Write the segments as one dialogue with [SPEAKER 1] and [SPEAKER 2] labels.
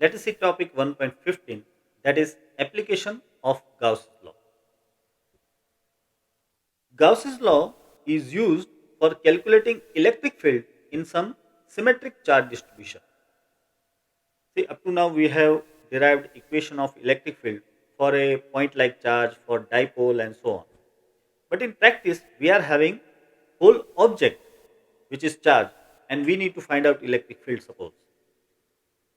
[SPEAKER 1] Let us see topic 1.15, that is application of Gauss's law. Gauss's law is used for calculating electric field in some symmetric charge distribution. See, up to now we have derived equation of electric field for a point like charge, for dipole and so on. But in practice, we are having whole object which is charge and we need to find out electric field suppose.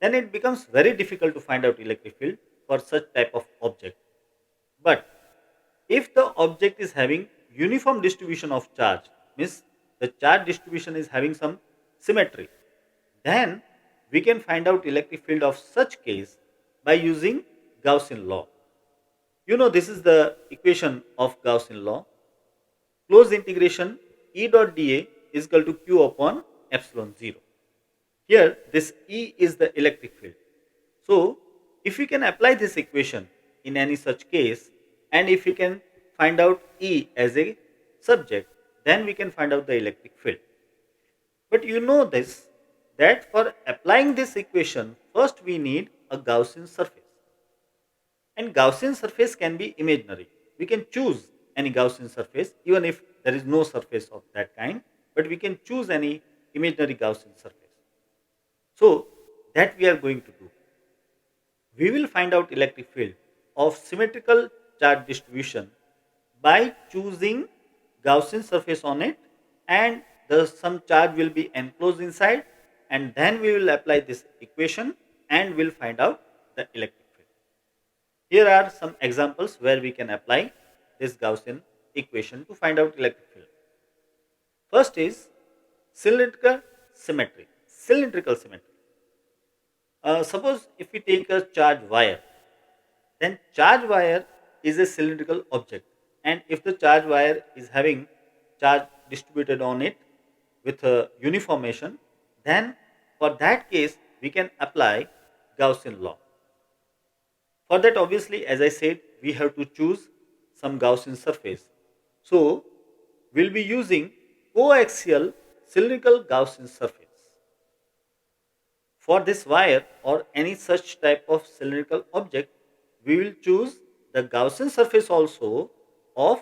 [SPEAKER 1] Then it becomes very difficult to find out electric field for such type of object. But if the object is having uniform distribution of charge, means the charge distribution is having some symmetry, then we can find out electric field of such case by using Gaussian law. You know, this is the equation of Gaussian law. Closed integration E dot dA is equal to Q upon epsilon 0. Here this E is the electric field. So if we can apply this equation in any such case, and if we can find out E as a subject, then we can find out the electric field. But you know this, that for applying this equation, first we need a Gaussian surface. And Gaussian surface can be imaginary. We can choose any Gaussian surface even if there is no surface of that kind, but we can choose any imaginary Gaussian surface. So that we are going to do. We will find out electric field of symmetrical charge distribution by choosing Gaussian surface on it, and some charge will be enclosed inside, and then we will apply this equation and we'll find out the electric field. Here are some examples where we can apply this Gaussian equation to find out electric field. First is cylindrical symmetry. Cylindrical symmetry. Suppose if we take a charge wire, then charge wire is a cylindrical object, and if the charge wire is having charge distributed on it with a uniformation, then for that case we can apply Gaussian law. For that, obviously, as I said, we have to choose some Gaussian surface. So we'll be using coaxial cylindrical Gaussian surface. For this wire or any such type of cylindrical object, we will choose the Gaussian surface also of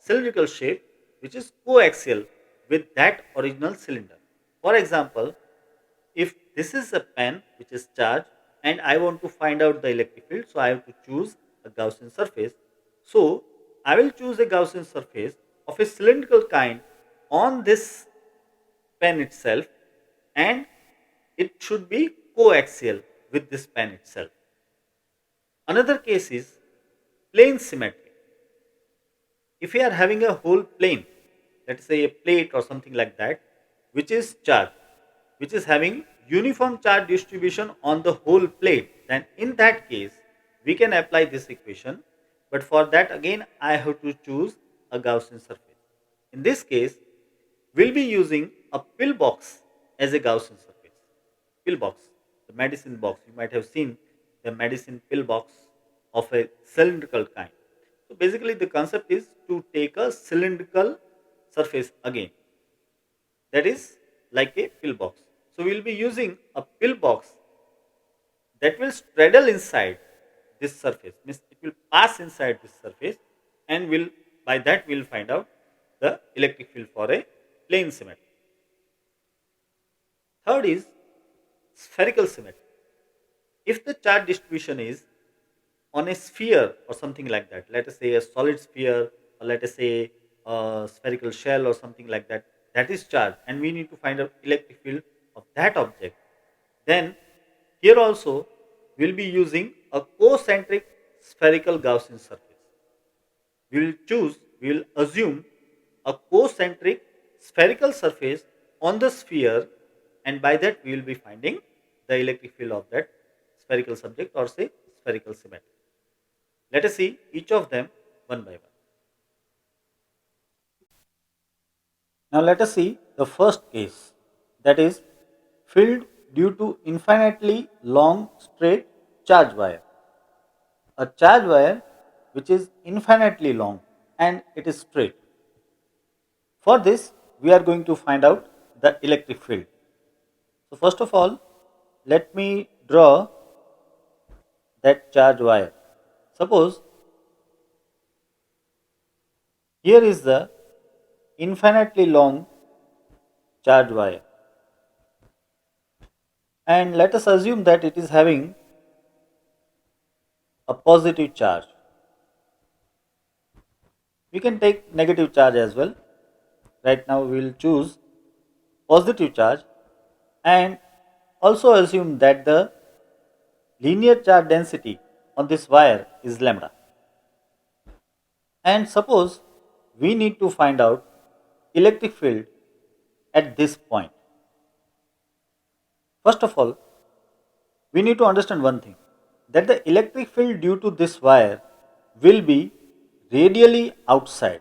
[SPEAKER 1] cylindrical shape which is coaxial with that original cylinder. For example, if this is a pen which is charged and I want to find out the electric field, so I have to choose a Gaussian surface. So I will choose a Gaussian surface of a cylindrical kind on this pen itself, and it should be coaxial with this pen itself. Another case is plane symmetry. If we are having a whole plane, let's say a plate or something like that, which is charged, which is having uniform charge distribution on the whole plate, then in that case we can apply this equation. But for that, again, I have to choose a Gaussian surface. In this case, we'll be using a pill box as a Gaussian surface. Pill box, the medicine box. You might have seen the medicine pill box of a cylindrical kind. So basically the concept is to take a cylindrical surface again, that is like a pill box. So we will be using a pill box that will straddle inside this surface, means it will pass inside this surface, and will by that we will find out the electric field for a plane symmetry. Third is spherical symmetry. If the charge distribution is on a sphere or something like that, let us say a solid sphere, or let us say a spherical shell or something like that, that is charged, and we need to find out electric field of that object, then here also we will be using a concentric spherical Gaussian surface. We will assume a concentric spherical surface on the sphere, and by that we will be finding the electric field of that spherical subject, or say spherical symmetry. Let us see each of them one by one. Now let us see the first case, that is field due to infinitely long straight charge wire. A charge wire which is infinitely long and it is straight. For this, we are going to find out the electric field. So first of all, let me draw that charge wire. Suppose here is the infinitely long charge wire, and let us assume that it is having a positive charge. We can take negative charge as well. Right now we will choose positive charge and also assume that the linear charge density on this wire is lambda. And suppose we need to find out electric field at this point. First of all, we need to understand one thing, that the electric field due to this wire will be radially outside.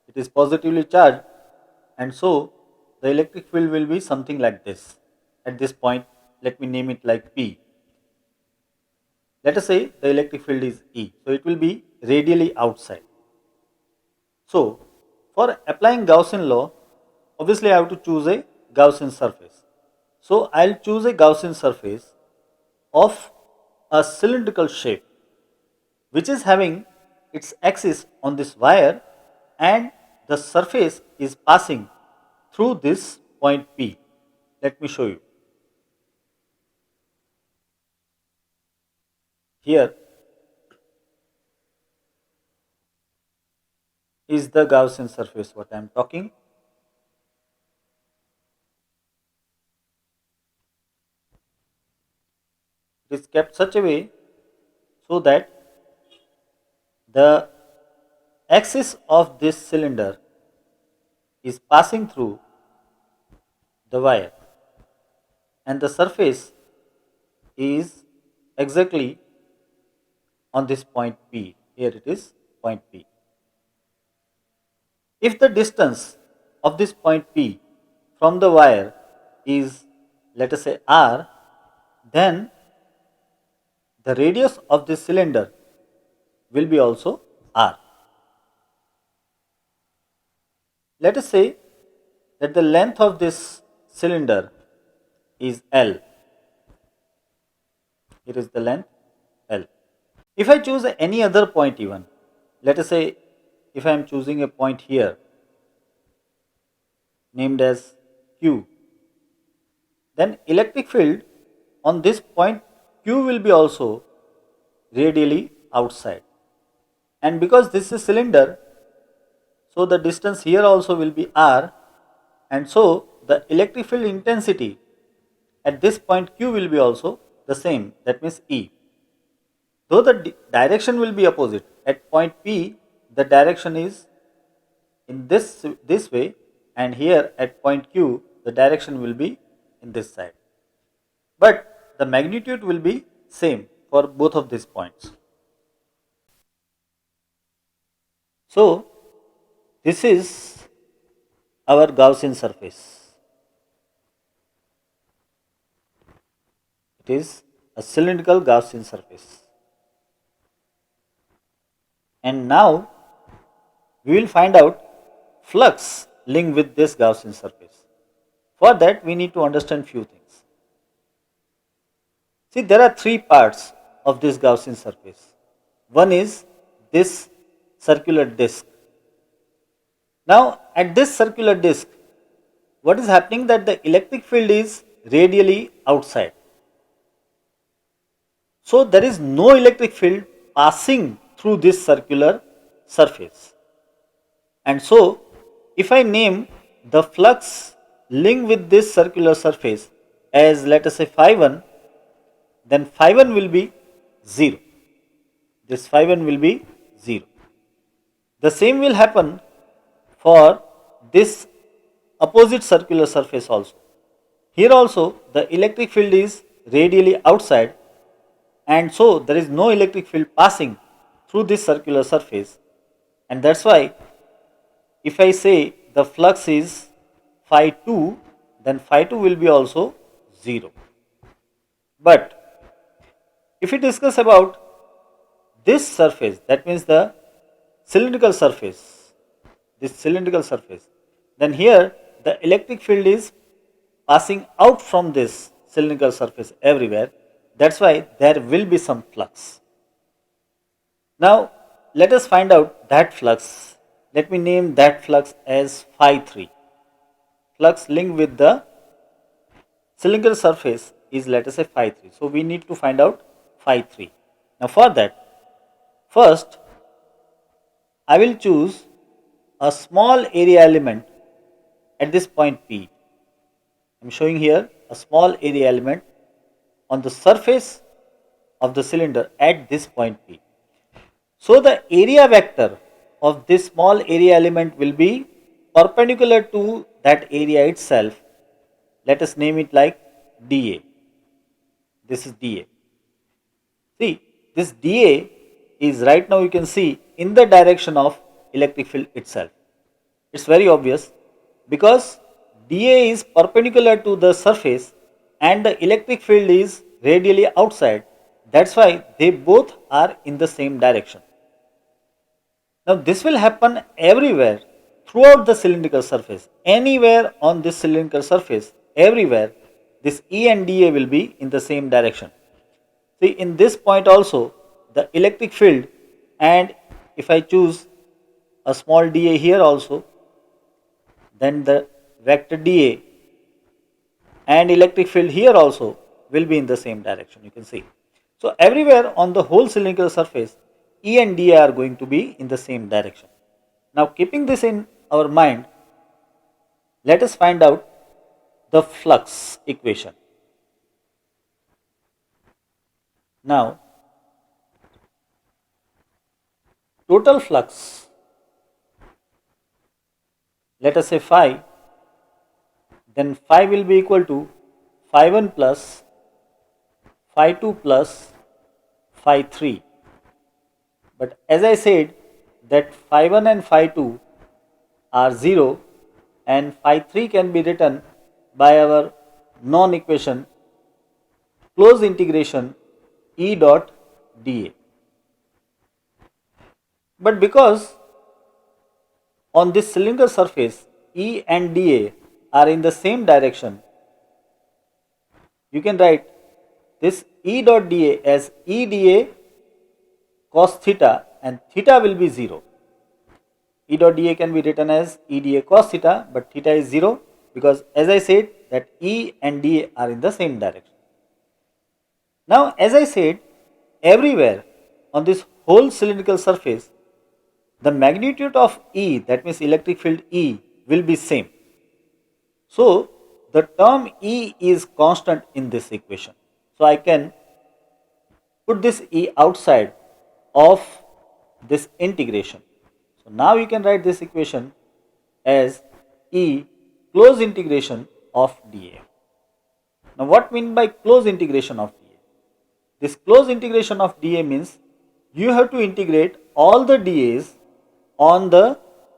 [SPEAKER 1] It is positively charged, and so the electric field will be something like this. At this point, let me name it like P. Let us say the electric field is E, so it will be radially outside. So, for applying Gaussian law, obviously I have to choose a Gaussian surface. So, I will choose a Gaussian surface of a cylindrical shape which is having its axis on this wire, and the surface is passing through this point P. Let me show you. Here is the Gaussian surface what I am talking. It is kept such a way so that the axis of this cylinder is passing through the wire, and the surface is exactly on this point P. Here it is point P. If the distance of this point P from the wire is, let us say, R, then the radius of this cylinder will be also R. Let us say that the length of this cylinder is L. Here is the length L. If I choose any other point even, let us say if I am choosing a point here named as Q, then electric field on this point Q will be also radially outside. And because this is cylinder, so the distance here also will be R, and so the electric field intensity at this point Q will be also the same, that means E. Though the direction will be opposite, at point P the direction is in this way, and here at point Q the direction will be in this side. But the magnitude will be same for both of these points. So, this is our Gaussian surface. It is a cylindrical Gaussian surface. And now we will find out flux linked with this Gaussian surface. For that we need to understand few things. See, there are three parts of this Gaussian surface. One is this circular disc. Now at this circular disc, what is happening, that the electric field is radially outside. So there is no electric field passing through this circular surface. And so if I name the flux linked with this circular surface as, let us say, phi 1, then phi 1 will be 0. This phi 1 will be 0. The same will happen for this opposite circular surface also. Here also the electric field is radially outside, and so there is no electric field passing through this circular surface, and that is why if I say the flux is phi 2, then phi 2 will be also 0. But if we discuss about this surface, that means the cylindrical surface, then here the electric field is passing out from this cylindrical surface everywhere. That's why there will be some flux. Now let us find out that flux. Let me name that flux as phi 3. Flux linked with the cylindrical surface is, let us say, phi 3. So we need to find out phi 3. Now for that, first I will choose a small area element at this point P. I am showing here a small area element on the surface of the cylinder at this point P. So the area vector of this small area element will be perpendicular to that area itself. Let us name it like dA. This is dA. See, this dA is, right now you can see, in the direction of electric field itself. It's very obvious because dA is perpendicular to the surface and the electric field is radially outside. That's why they both are in the same direction. Now this will happen everywhere throughout the cylindrical surface. Anywhere on this cylindrical surface, everywhere, this E and dA will be in the same direction. See, in this point also, the electric field, and if I choose a small dA here also, then the vector dA and electric field here also will be in the same direction, you can see. So everywhere on the whole cylindrical surface, E and dA are going to be in the same direction. Now keeping this in our mind, let us find out the flux equation. Now total flux, let us say phi, then phi will be equal to phi 1 plus phi 2 plus phi 3. But as I said that phi 1 and phi 2 are 0 and phi 3 can be written by our known equation closed integration E dot dA. But because on this cylindrical surface E and dA are in the same direction, you can write this E dot dA as E dA cos theta, and theta will be 0. E dot dA can be written as E dA cos theta, but theta is 0 because, as I said, that E and dA are in the same direction. Now as I said, everywhere on this whole cylindrical surface, the magnitude of E, that means electric field E, will be same. So the term E is constant in this equation. So I can put this E outside of this integration. So now you can write this equation as E closed integration of dA. Now what mean by closed integration of dA? This closed integration of dA means you have to integrate all the dAs on the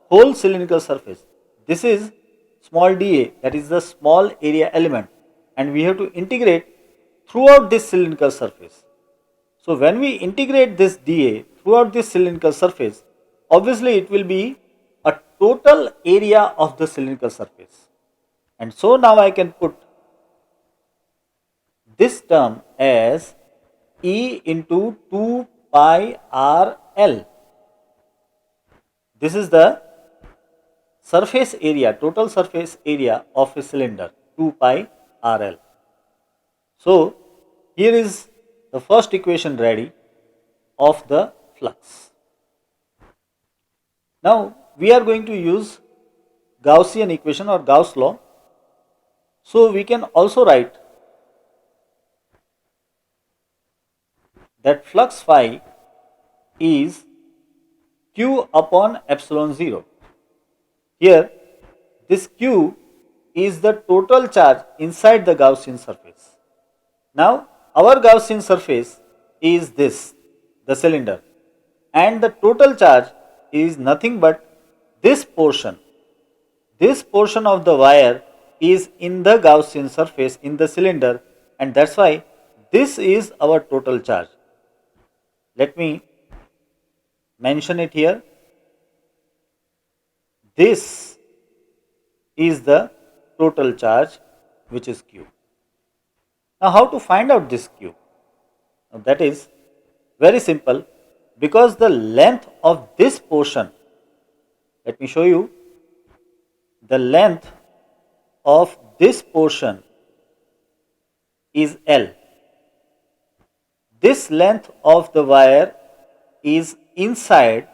[SPEAKER 1] whole cylindrical surface. This is small dA, that is the small area element, and we have to integrate throughout this cylindrical surface. So when we integrate this dA throughout this cylindrical surface, obviously it will be a total area of the cylindrical surface. And so now I can put this term as E into 2 pi r L. This is the surface area, total surface area of a cylinder, 2 pi r L. So here is the first equation ready of the flux. Now we are going to use Gaussian equation or Gauss law. So we can also write that flux phi is Q upon epsilon 0. Here this Q is the total charge inside the Gaussian surface. Now our Gaussian surface is this, the cylinder, and the total charge is nothing but this portion. This portion of the wire is in the Gaussian surface in the cylinder, and that's why this is our total charge. Let me mention it here. This is the total charge, which is Q. Now how to find out this Q? Now that is very simple, because the length of this portion, let me show you, the length of this portion is L. This length of the wire is inside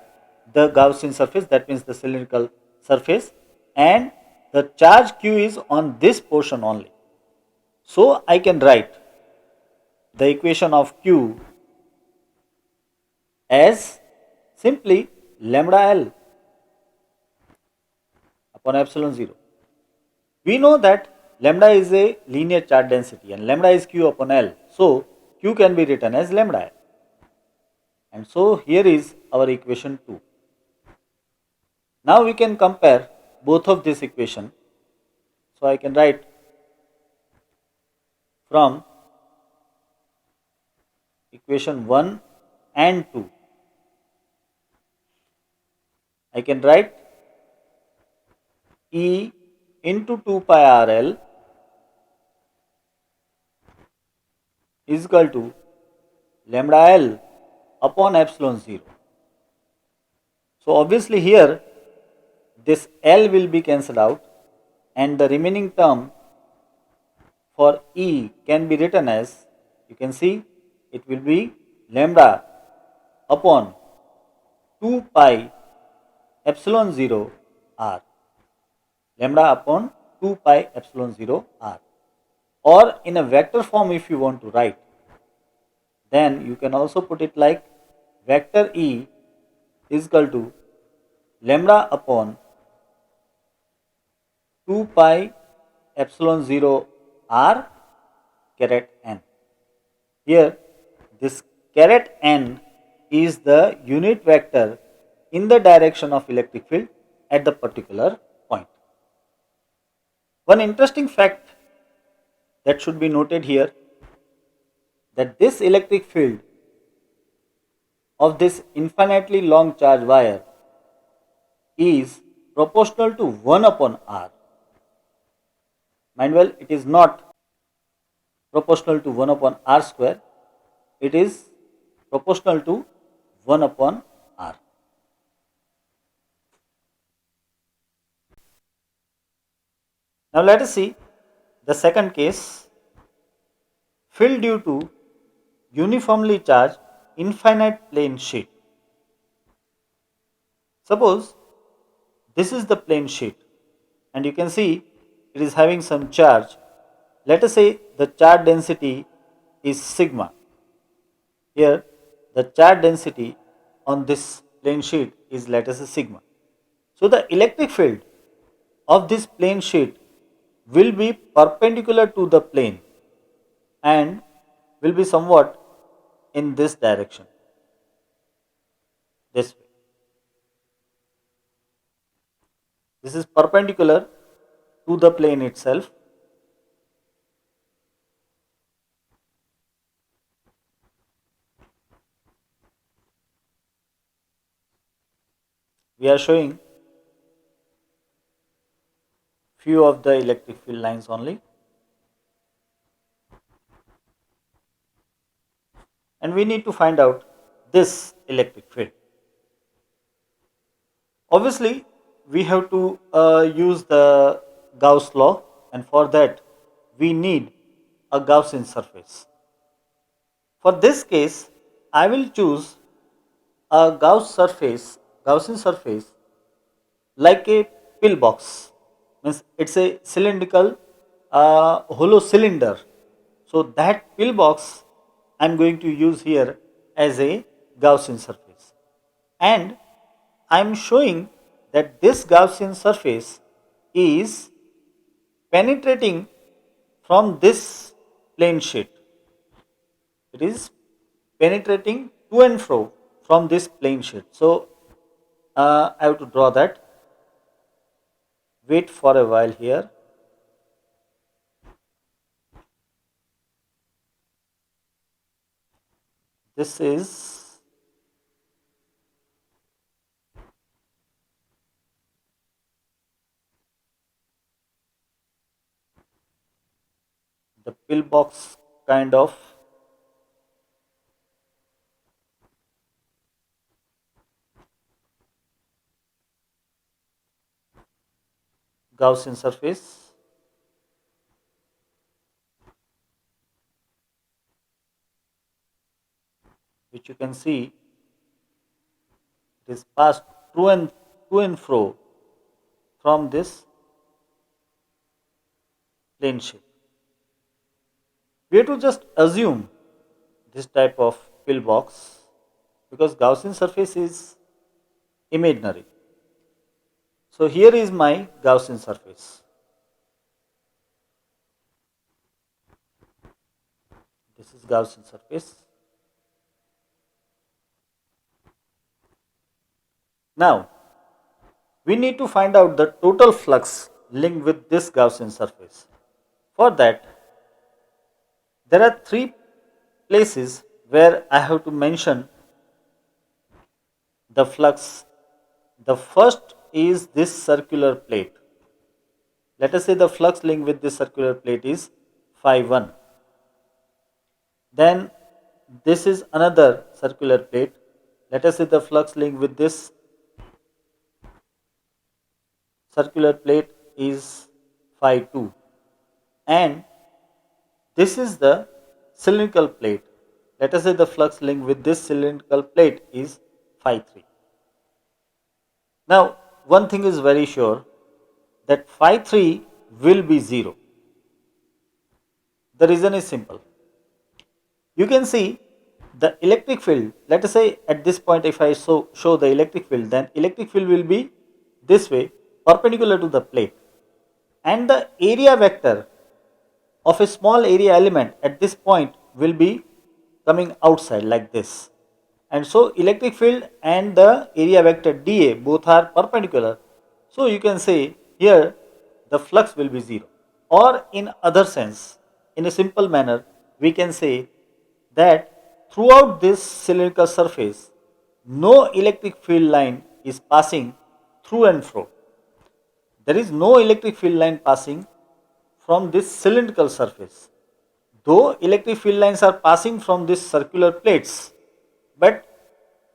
[SPEAKER 1] the Gaussian surface, that means the cylindrical surface, and the charge q is on this portion only. So I can write the equation of q as simply lambda L upon epsilon 0. We know that lambda is a linear charge density and lambda is q upon L. So q can be written as lambda L. And so here is our equation 2. Now we can compare both of this equation. So I can write from equation 1 and 2. I can write E into 2 pi RL is equal to lambda L upon epsilon 0. So obviously here this L will be cancelled out and the remaining term for E can be written as, you can see, it will be lambda upon 2 pi epsilon 0 r, lambda upon 2 pi epsilon 0 r. Or in a vector form if you want to write, then you can also put it like vector E is equal to lambda upon 2 pi epsilon 0 r caret n. Here this caret n is the unit vector in the direction of electric field at the particular point. One interesting fact that should be noted here, that this electric field of this infinitely long charge wire is proportional to 1 upon r. Mind well, it is not proportional to 1 upon r square, it is proportional to 1 upon r. Now let us see the second case, field due to uniformly charged infinite plane sheet. Suppose this is the plane sheet and you can see it is having some charge. Let us say the charge density is sigma. Here the charge density on this plane sheet is, let us say, sigma. So the electric field of this plane sheet will be perpendicular to the plane and will be somewhat in this direction, this way. This is perpendicular to the plane itself. We are showing few of the electric field lines only, and we need to find out this electric field. Obviously we have to use the Gauss law, and for that we need a Gaussian surface. For this case I will choose a Gaussian surface like a pillbox, means it's a cylindrical hollow cylinder. So that pillbox I am going to use here as a Gaussian surface, and I am showing that this Gaussian surface is penetrating from this plane sheet. It is penetrating to and fro from this plane sheet. So I have to draw that. Wait for a while here. This is the pillbox kind of Gaussian surface, which you can see it is passed to and fro from this plane shape. We have to just assume this type of pillbox because Gaussian surface is imaginary. So here is my Gaussian surface. This is Gaussian surface. Now we need to find out the total flux linked with this Gaussian surface. For that, there are three places where I have to mention the flux. The first is this circular plate. Let us say the flux linked with this circular plate is phi 1. Then this is another circular plate. Let us say the flux linked with this circular plate is phi 2. And this is the cylindrical plate. Let us say the flux linked with this cylindrical plate is phi 3. Now, one thing is very sure that phi 3 will be 0. The reason is simple. You can see the electric field, let us say at this point if I show the electric field, then electric field will be this way perpendicular to the plate, and the area vector of a small area element at this point will be coming outside like this. And so electric field and the area vector dA both are perpendicular. So you can say here the flux will be 0. Or in other sense, in a simple manner, we can say that throughout this cylindrical surface, no electric field line is passing through and fro. There is no electric field line passing from this cylindrical surface. Though electric field lines are passing from these circular plates, but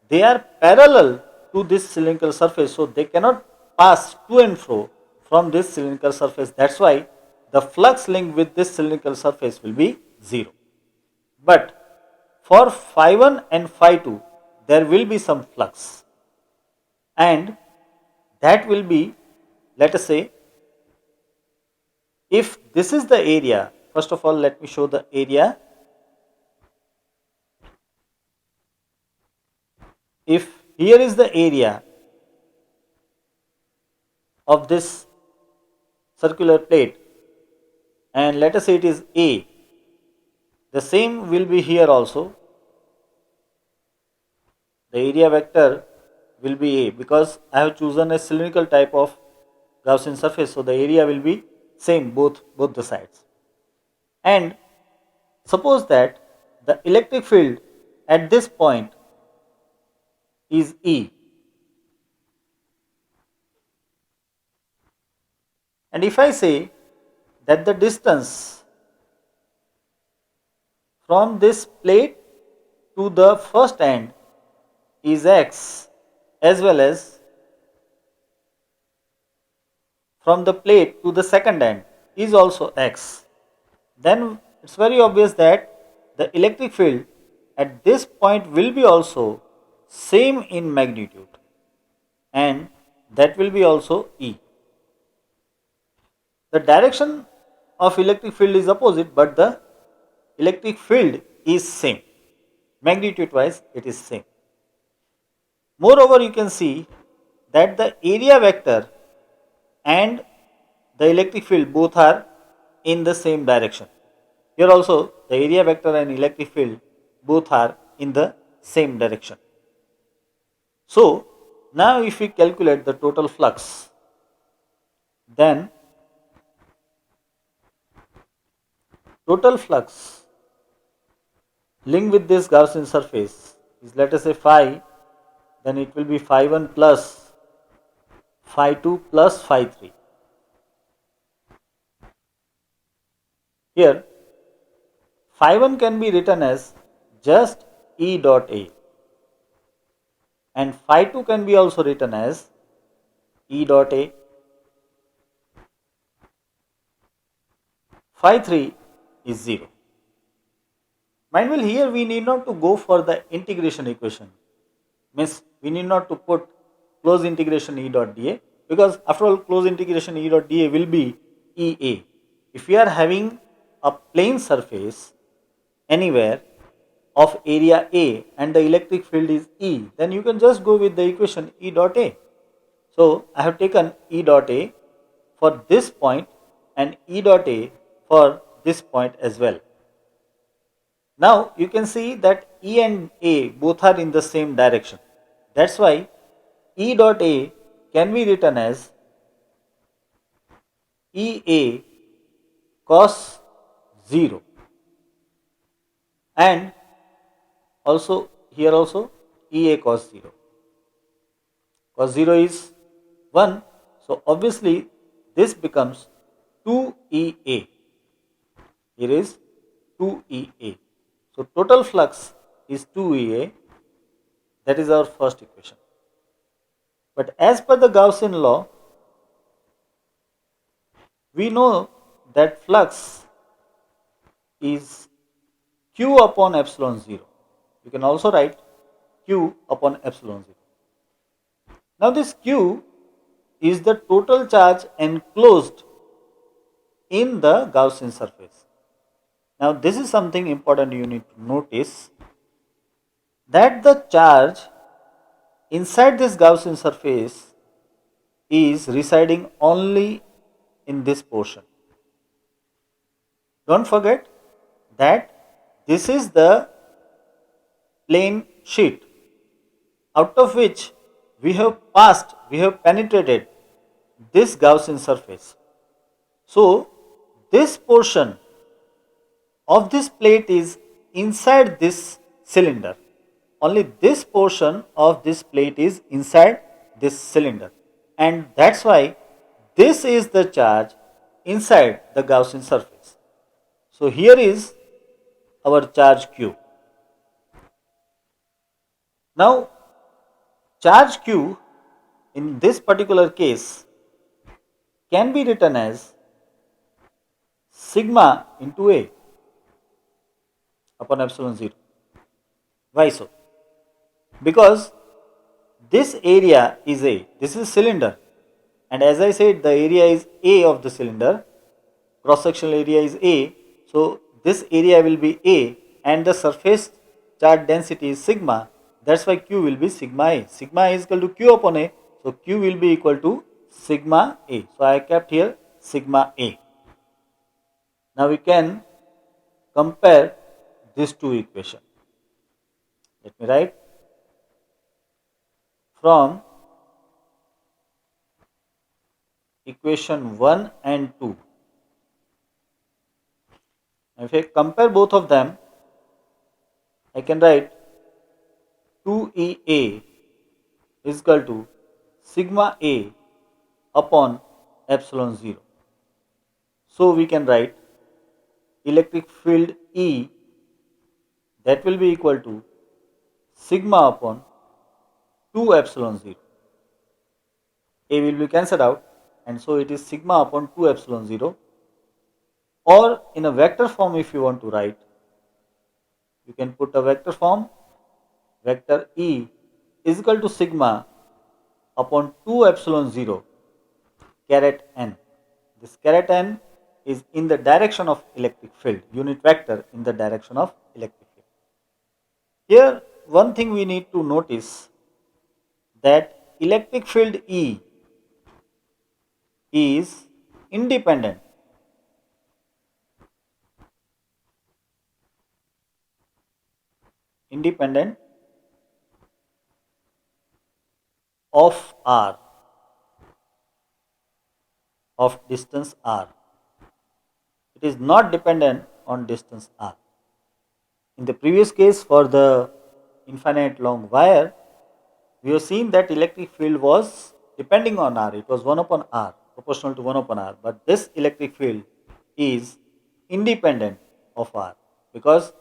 [SPEAKER 1] they are parallel to this cylindrical surface, so they cannot pass to and fro from this cylindrical surface. That's why the flux linked with this cylindrical surface will be 0. But for phi 1 and phi 2, there will be some flux, and that will be, let us say, if this is the area, first of all let me show the area. If here is the area of this circular plate and let us say it is A, the same will be here also. The area vector will be A because I have chosen a cylindrical type of Gaussian surface, so the area will be same both the sides. And suppose that the electric field at this point is E, and if I say that the distance from this plate to the first end is x, as well as from the plate to the second end is also x, then it's very obvious that the electric field at this point will be also same in magnitude, and that will be also E. The direction of electric field is opposite, but the electric field is same. Magnitude wise it is same. Moreover, you can see that the area vector and the electric field both are in the same direction. Here also the area vector and electric field both are in the same direction. So now if we calculate the total flux, then total flux linked with this Gaussian surface is, let us say, phi, then it will be phi 1 plus phi 2 plus phi 3. Here phi 1 can be written as just E dot A, and phi 2 can be also written as E dot A, phi 3 is 0. Mind well, here we need not to go for the integration equation. Means we need not to put close integration E dot dA, because after all close integration E dot dA will be EA. If we are having a plane surface anywhere of area A and the electric field is E, then you can just go with the equation E dot A. So I have taken E dot A for this point and E dot A for this point as well. Now you can see that E and A both are in the same direction. That's why E dot A can be written as EA cos 0, and also here also EA cos 0. Cos 0 is 1, so obviously this becomes 2EA. Here is 2EA. So total flux is 2EA. That is our first equation. But as per the Gaussian law, we know that flux is Q upon epsilon 0. You can also write Q upon epsilon 0. Now this Q is the total charge enclosed in the Gaussian surface. Now this is something important you need to notice, that the charge inside this Gaussian surface is residing only in this portion. Don't forget that this is the plane sheet out of which we have penetrated this Gaussian surface. So this portion of this plate is inside this cylinder. Only this portion of this plate is inside this cylinder, and that's why this is the charge inside the Gaussian surface. So here is our charge Q. Now charge Q in this particular case can be written as sigma into A upon epsilon 0. Why so? Because this area is A, this is cylinder, and as I said the area is A of the cylinder, cross sectional area is A, so this area will be A and the surface charge density is sigma, that's why Q will be sigma A. Sigma A is equal to Q upon A, so Q will be equal to sigma A. So I kept here sigma A. Now we can compare these two equations. Let me write. From equation 1 and 2. If I compare both of them, I can write 2EA is equal to sigma A upon epsilon 0. So we can write electric field E, that will be equal to sigma upon 2 epsilon 0. A will be cancelled out, and so it is sigma upon 2 epsilon 0. Or in a vector form, if you want to write, you can put a vector form. Vector E is equal to sigma upon 2 epsilon 0 caret n. This caret n is in the direction of electric field, unit vector in the direction of electric field. Here one thing we need to notice, that electric field E is independent of r, of distance r. It is not dependent on distance r. In the previous case for the infinite long wire, we have seen that electric field was depending on r, it was 1 upon r, proportional to 1 upon r, but this electric field is independent of r because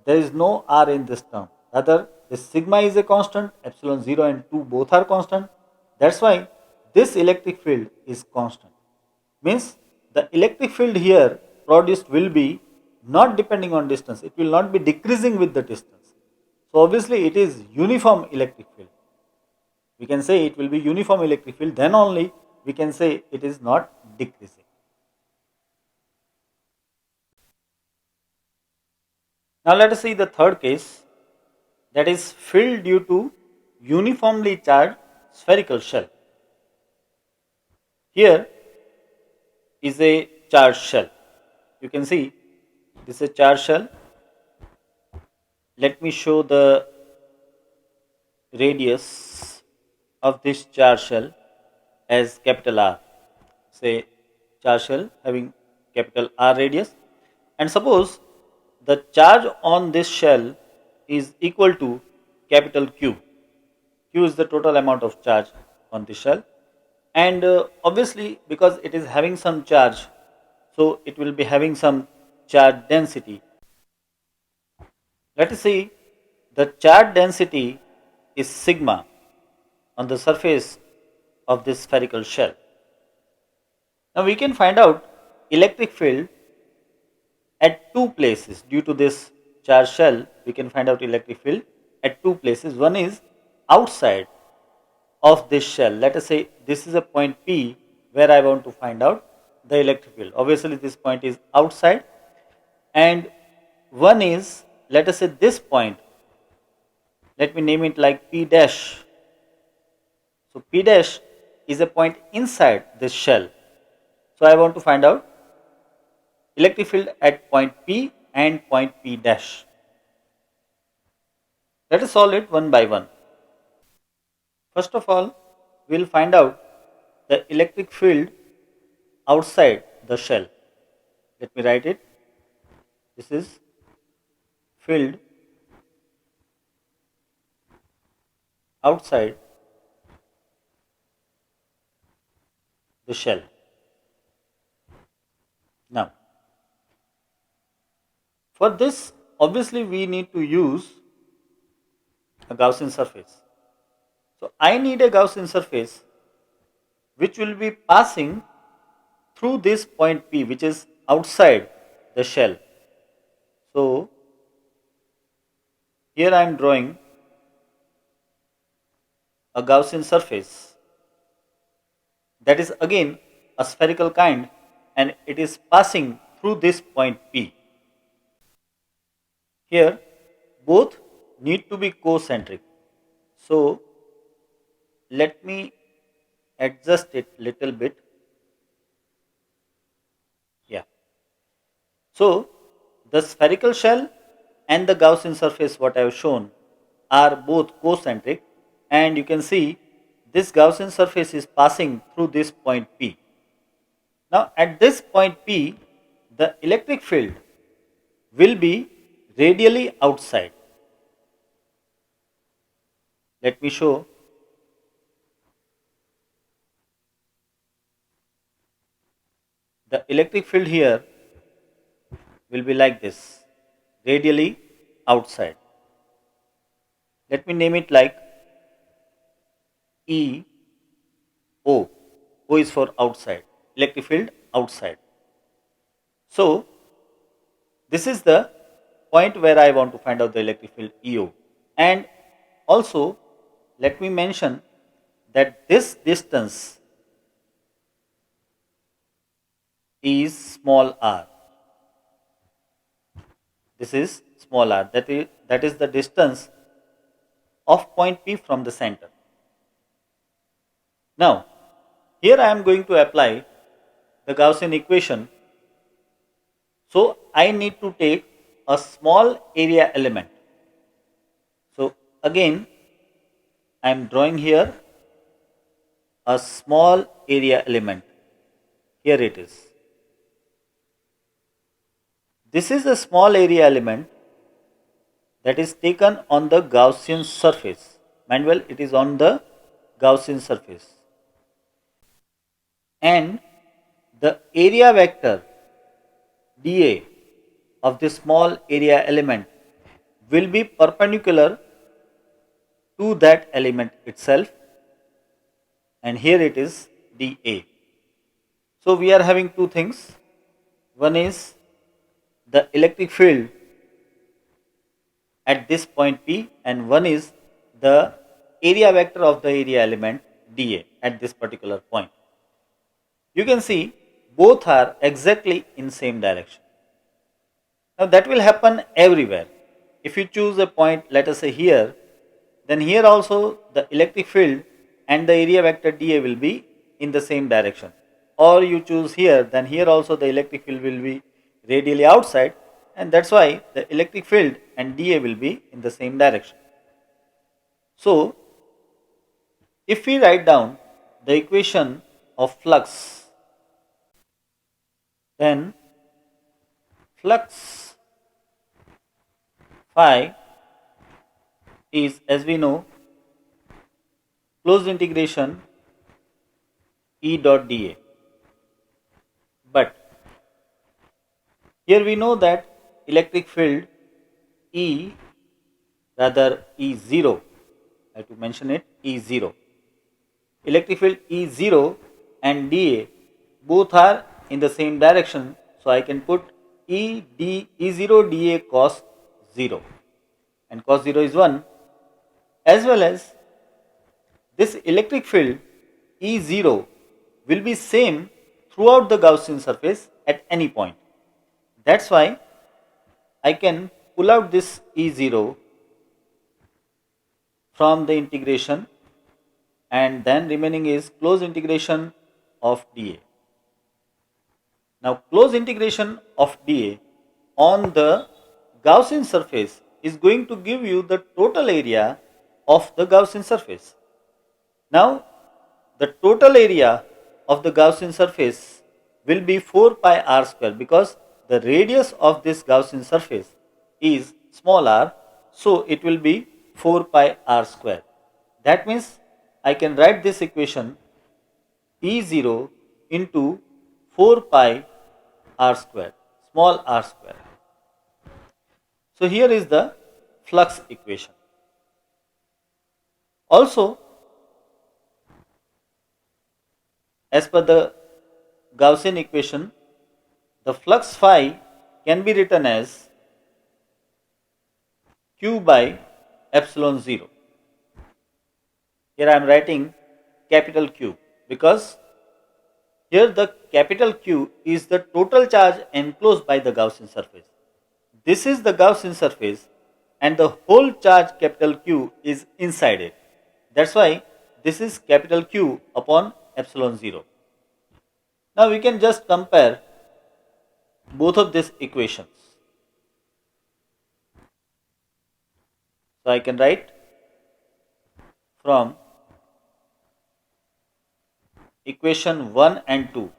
[SPEAKER 1] there is no r in this term. Rather, this sigma is a constant, epsilon 0 and 2 both are constant. That's why this electric field is constant. Means the electric field here produced will be not depending on distance, it will not be decreasing with the distance. So obviously it is uniform electric field. We can say it will be uniform electric field, then only we can say it is not decreasing. Now let us see the third case, that is field due to uniformly charged spherical shell. Here is a charged shell. You can see this is a charged shell. Let me show the radius of this charged shell as capital R. Say charged shell having capital R radius, and suppose the charge on this shell is equal to capital Q. Q is the total amount of charge on the shell, and obviously because it is having some charge, so it will be having some charge density. Let us see, the charge density is sigma on the surface of this spherical shell. Now we can find out electric field at two places. Due to this charge shell, we can find out electric field at two places. One is outside of this shell. Let us say this is a point P where I want to find out the electric field. Obviously this point is outside, and one is, let us say this point, let me name it like P dash. So P dash is a point inside this shell. So I want to find out electric field at point P and point P dash. Let us solve it one by one. First of all, we will find out the electric field outside the shell. Let me write it. This is field outside the shell. Now, for this, obviously we need to use a Gaussian surface. So I need a Gaussian surface which will be passing through this point P, which is outside the shell. So here I am drawing a Gaussian surface that is again a spherical kind, and it is passing through this point P. Here both need to be concentric. So let me adjust it little bit. Yeah. So the spherical shell and the Gaussian surface what I have shown are both concentric, and you can see this Gaussian surface is passing through this point P. Now at this point P, the electric field will be radially outside. Let me show. The electric field here will be like this, radially outside. Let me name it like E O. O is for outside, electric field outside. So this is the point where I want to find out the electric field EO. And also let me mention that this distance is small r. This is small r. That is the distance of point P from the center. Now, here I am going to apply the Gaussian equation. So I need to take a small area element. So again, I am drawing here a small area element. Here it is. This is a small area element that is taken on the Gaussian surface. Mind well, it is on the Gaussian surface. And the area vector dA of this small area element will be perpendicular to that element itself, and here it is dA. So we are having two things. One is the electric field at this point P, and one is the area vector of the area element dA at this particular point. You can see both are exactly in same direction. Now that will happen everywhere. If you choose a point, let us say here, then here also the electric field and the area vector dA will be in the same direction. Or you choose here, then here also the electric field will be radially outside, and that's why the electric field and dA will be in the same direction. So if we write down the equation of flux, then flux phi is, as we know, closed integration E dot dA. But here we know that electric field E, rather E0, I have to mention it, E0. Electric field E0 and dA both are in the same direction, so I can put E0 dA cos 0, and cos 0 is 1, as well as this electric field E0 will be same throughout the Gaussian surface at any point. That's why I can pull out this E0 from the integration, and then remaining is closed integration of dA. Now closed integration of dA on the Gaussian surface is going to give you the total area of the Gaussian surface. Now the total area of the Gaussian surface will be 4 pi r square, because the radius of this Gaussian surface is small r, so it will be 4 pi r square. That means I can write this equation E0 into 4 pi r square, small r square. So here is the flux equation. Also, as per the Gaussian equation, the flux phi can be written as Q by epsilon 0. Here I am writing capital Q, because here the capital Q is the total charge enclosed by the Gaussian surface. This is the Gaussian surface and the whole charge capital Q is inside it. That's why this is capital Q upon epsilon 0. Now we can just compare both of these equations. So I can write from equation 1 and 2.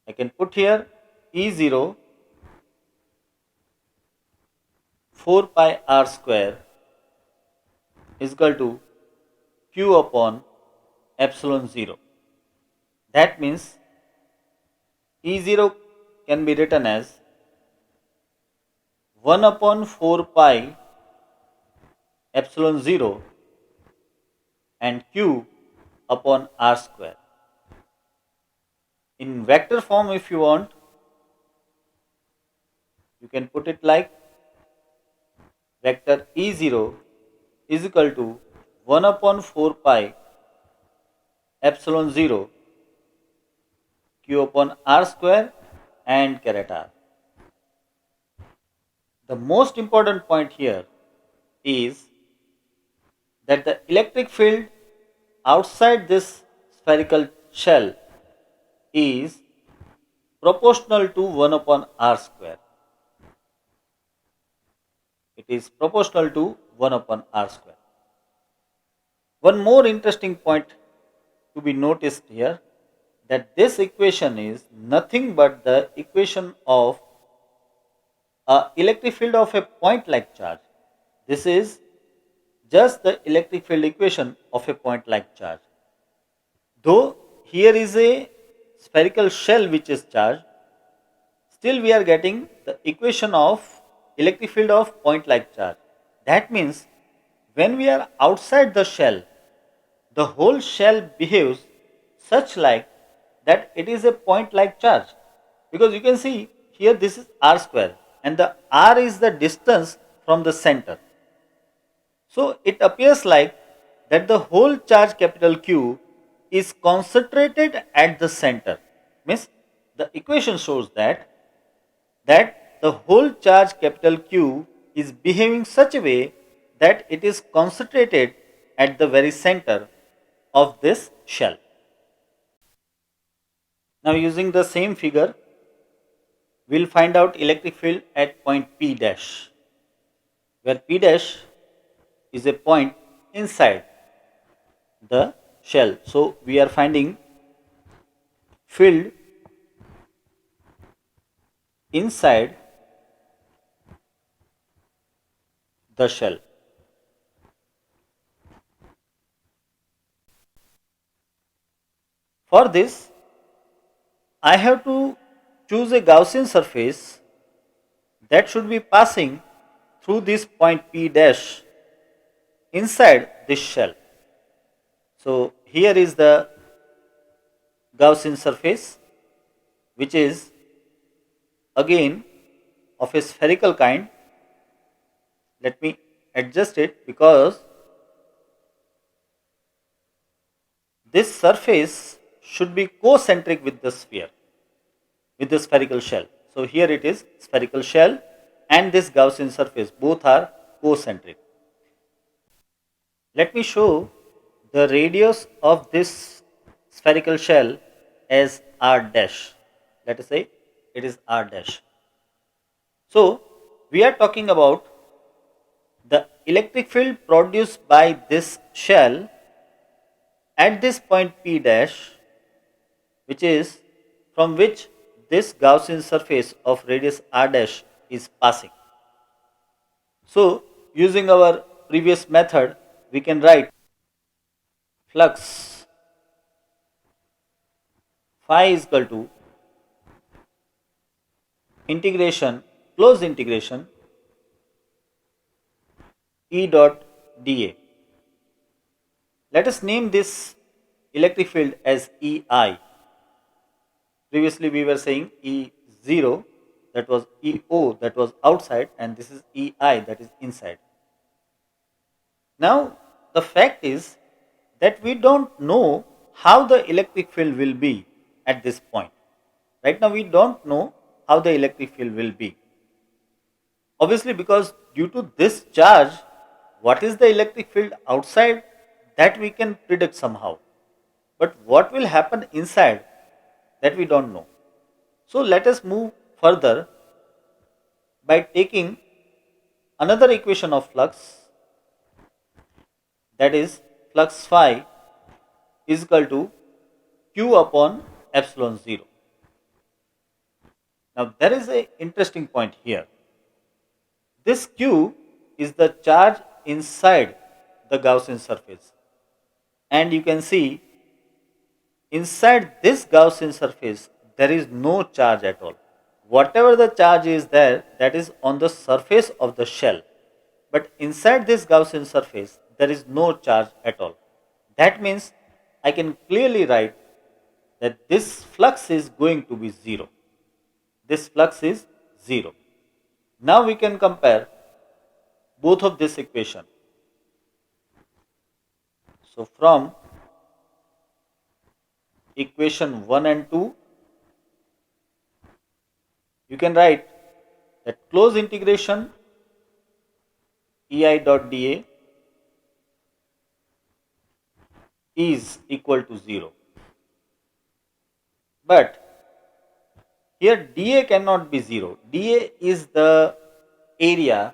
[SPEAKER 1] I can put here E0 4 pi r square is equal to Q upon epsilon 0. That means E0 can be written as 1 upon 4 pi epsilon 0 and Q upon r square. In vector form, if you want, you can put it like vector E0 is equal to 1 upon 4 pi epsilon 0 Q upon r square and caret r. The most important point here is that the electric field outside this spherical shell is proportional to 1 upon r square. It is proportional to 1 upon r square. One more interesting point to be noticed here, that this equation is nothing but the equation of a electric field of a point like charge. This is just the electric field equation of a point like charge. Though here is a spherical shell which is charged, still we are getting the equation of electric field of point like charge. That means when we are outside the shell, the whole shell behaves such like that it is a point like charge, because you can see here this is r square and the r is the distance from the center. So it appears like that the whole charge capital Q is concentrated at the center. Means the equation shows that the whole charge capital Q is behaving such a way that it is concentrated at the very center of this shell. Now using the same figure, we will find out electric field at point P dash, where P dash is a point inside the shell. So we are finding field inside the shell. For this, I have to choose a Gaussian surface that should be passing through this point P dash inside this shell. So here is the Gaussian surface, which is again of a spherical kind. Let me adjust it, because this surface should be concentric with the sphere, with the spherical shell. So here it is spherical shell and this Gaussian surface, both are concentric. Let me show the radius of this spherical shell as r dash. Let us say it is r dash. So we are talking about the electric field produced by this shell at this point P dash, which is from which this Gaussian surface of radius r dash is passing. So using our previous method, we can write flux phi is equal to integration, closed integration E dot dA. Let us name this electric field as EI. Previously we were saying E0, that was EO, that was outside, and this is EI, that is inside. Now the fact is that we don't know how the electric field will be at this point. Right now we don't know how the electric field will be. Obviously, because due to this charge, what is the electric field outside, that we can predict somehow. But what will happen inside, that we don't know. So let us move further by taking another equation of flux, that is flux phi is equal to Q upon epsilon 0. Now there is an interesting point here. This Q is the charge inside the Gaussian surface, and you can see inside this Gaussian surface there is no charge at all. Whatever the charge is there, that is on the surface of the shell, but inside this Gaussian surface there is no charge at all. That means I can clearly write that this flux is going to be 0. This flux is 0. Now we can compare both of this equation. So from equation 1 and 2, you can write that closed integration EI dot dA is equal to 0. But here dA cannot be 0. dA is the area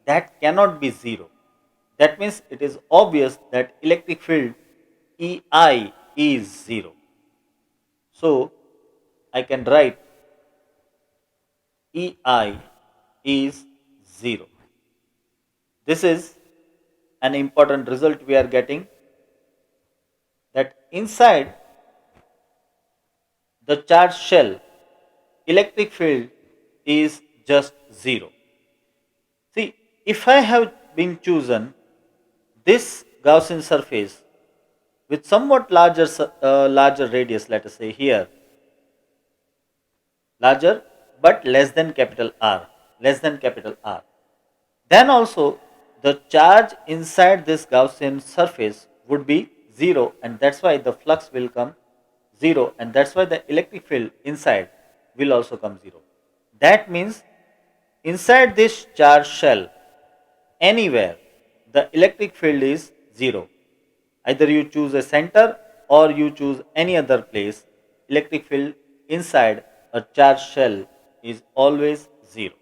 [SPEAKER 1] that cannot be 0. That means it is obvious that electric field EI is 0. So I can write EI is 0. This is an important result we are getting, that inside the charged shell, electric field is just 0. See, if I have been chosen this Gaussian surface with somewhat larger radius, let us say here, larger but less than capital R, less than capital R. Then also the charge inside this Gaussian surface would be 0, and that's why the flux will come 0, and that's why the electric field inside will also come 0. That means inside this charge shell, anywhere, the electric field is 0. Either you choose a center or you choose any other place, electric field inside a charged shell is always 0.